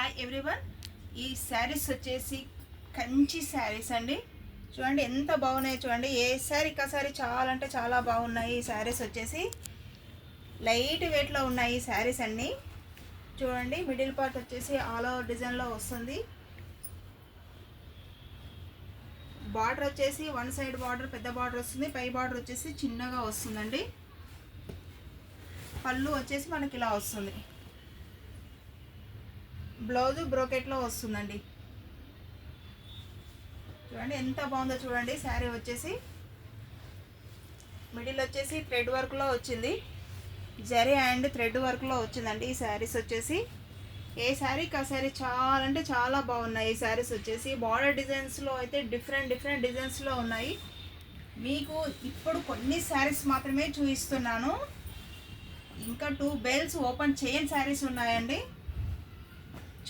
Hi everyone. ఈ శారీస్ వచ్చేసి కంచి శారీస్ అండి. చూడండి ఎంత బాగున్నాయి. చూడండి ఏ శారీకి ఆ శారీ చాలా అంటే చాలా బాగున్నాయి. ఈ శారీస్ వచ్చేసి లైట్ వెయిట్లో ఉన్నాయి. ఈ శారీస్ అన్నీ చూడండి. మిడిల్ పార్ట్ వచ్చేసి ఆల్ ఓవర్ డిజైన్లో వస్తుంది. బార్డర్ వచ్చేసి వన్ సైడ్ బార్డర్ పెద్ద బార్డర్ వస్తుంది, పై బార్డర్ వచ్చేసి చిన్నగా వస్తుందండి. పళ్ళు వచ్చేసి మనకి ఇలా వస్తుంది. బ్లౌజ్ బ్రోకెట్లో వస్తుందండి. చూడండి ఎంత బాగుందో చూడండి. శారీ వచ్చేసి మిడిల్ వచ్చేసి థ్రెడ్ వర్క్లో వచ్చింది, జరీ అండ్ థ్రెడ్ వర్క్లో వచ్చిందండి. ఈ శారీస్ వచ్చేసి ఏ శారీకి ఆ శారీ చాలా అంటే చాలా బాగున్నాయి. ఈ శారీస్ వచ్చేసి బార్డర్ డిజైన్స్లో అయితే డిఫరెంట్ డిజైన్స్లో ఉన్నాయి. మీకు ఇప్పుడు కొన్ని శారీస్ మాత్రమే చూపిస్తున్నాను. ఇంకా 2 బేల్స్ ఓపెన్ చేయని శారీస్ ఉన్నాయండి.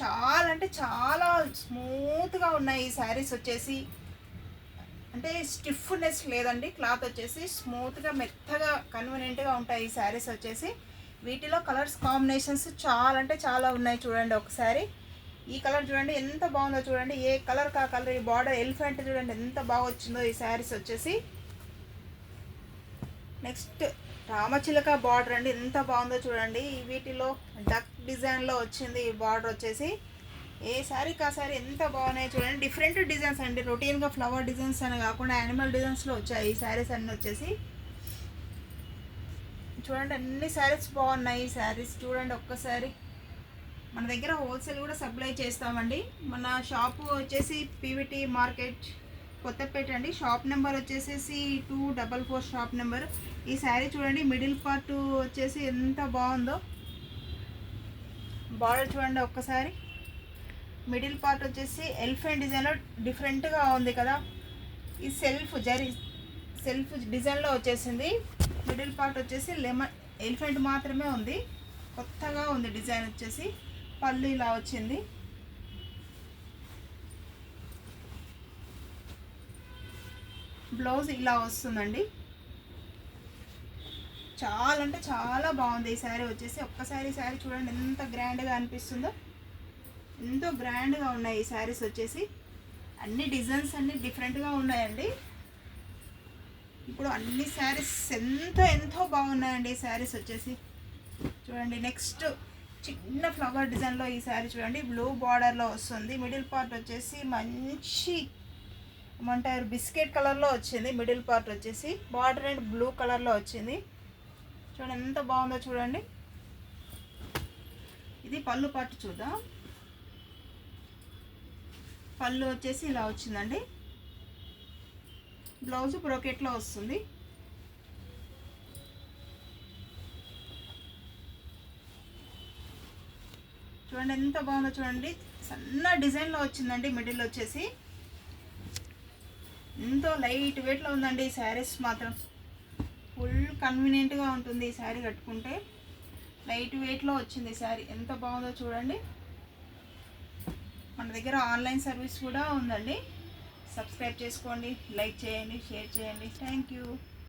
చాలా అంటే చాలా స్మూత్గా ఉన్నాయి. ఈ శారీస్ వచ్చేసి అంటే స్టిఫ్నెస్ లేదండి. క్లాత్ వచ్చేసి స్మూత్గా మెత్తగా కన్వీనియంట్గా ఉంటాయి ఈ శారీస్ వచ్చేసి. వీటిలో కలర్స్ కాంబినేషన్స్ చాలా అంటే చాలా ఉన్నాయి. చూడండి ఒకసారి ఈ కలర్ చూడండి ఎంత బాగుందో చూడండి. ఏ కలర్ కా కలర్. ఈ బార్డర్ ఎలిఫెంట్ చూడండి ఎంత బాగా వచ్చిందో ఈ శారీస్ వచ్చేసి. నెక్స్ట్ రామచిలక బార్డర్ అండి, ఎంత బాగుందో చూడండి. వీటిలో డక్ డిజైన్లో వచ్చింది ఈ బార్డర్ వచ్చేసి. ఏ శారీకి ఆ శారీ ఎంత బాగున్నాయి చూడండి. డిఫరెంట్ డిజైన్స్ అండి. రొటీన్గా ఫ్లవర్ డిజైన్స్ అని కాకుండా యానిమల్ డిజైన్స్లో వచ్చాయి ఈ శారీస్ అన్నీ వచ్చేసి. చూడండి అన్ని శారీస్ బాగున్నాయి. ఈ శారీస్ చూడండి ఒక్కసారి. మన దగ్గర హోల్సేల్ కూడా సప్లై చేస్తామండి. మన షాపు వచ్చేసి పీవీటీ మార్కెట్ కొత్తపేట అండి. షాప్ నెంబర్ వచ్చేసి 244 షాప్ నెంబర్. ఈ శారీ చూడండి మిడిల్ పార్ట్ వచ్చేసి ఎంత బాగుందో. బార్డర్ చూడండి ఒక్కసారి. మిడిల్ పార్ట్ వచ్చేసి ఎలిఫెంట్ డిజైన్లో డిఫరెంట్గా ఉంది కదా. ఈ సెల్ఫ్ డిజైన్లో వచ్చేసింది. మిడిల్ పార్ట్ వచ్చేసి లెమన్ ఎలిఫెంట్ మాత్రమే ఉంది. కొత్తగా ఉంది డిజైన్ వచ్చేసి. పళ్ళు ఇలా వచ్చింది. బ్లౌజ్ ఇలా వస్తుందండి. చాలా అంటే చాలా బాగుంది ఈ శారీ వచ్చేసి. ఒక్కసారి శారీ చూడండి ఎంత గ్రాండ్గా అనిపిస్తుందో. ఎంతో గ్రాండ్గా ఉన్నాయి ఈ శారీస్ వచ్చేసి. అన్ని డిజైన్స్ అన్నీ డిఫరెంట్గా ఉన్నాయండి. ఇప్పుడు అన్ని శారీస్ ఎంతో బాగున్నాయండి ఈ శారీస్ వచ్చేసి. చూడండి నెక్స్ట్ చిన్న ఫ్లవర్ డిజైన్లో ఈ శారీ చూడండి. బ్లూ బార్డర్లో వస్తుంది. మిడిల్ పార్ట్ వచ్చేసి మంచి ఏమంటారు బిస్కెట్ కలర్లో వచ్చింది. మిడిల్ పార్ట్ వచ్చేసి బార్డర్ అండ్ బ్లూ కలర్లో వచ్చింది. చూడండి ఎంత బాగుందో చూడండి. ఇది పళ్ళు పార్ట్ చూద్దాం. పళ్ళు వచ్చేసి ఇలా వచ్చిందండి. బ్లౌజ్ బ్రోకెట్లో వస్తుంది. చూడండి ఎంత బాగుందో చూడండి. సన్న డిజైన్లో వచ్చిందండి. మిడిల్ వచ్చేసి ఎంతో లైట్ వెయిట్లో ఉందండి ఈ శారీస్ మాత్రం. ఫుల్ కన్వీనియంట్గా ఉంటుంది ఈ శారీ కట్టుకుంటే. లైట్ వెయిట్లో వచ్చింది ఈ శారీ. ఎంత బాగుందో చూడండి. మన దగ్గర ఆన్లైన్ సర్వీస్ కూడా ఉందండి. సబ్స్క్రైబ్ చేసుకోండి, లైక్ చేయండి, షేర్ చేయండి. Thank you.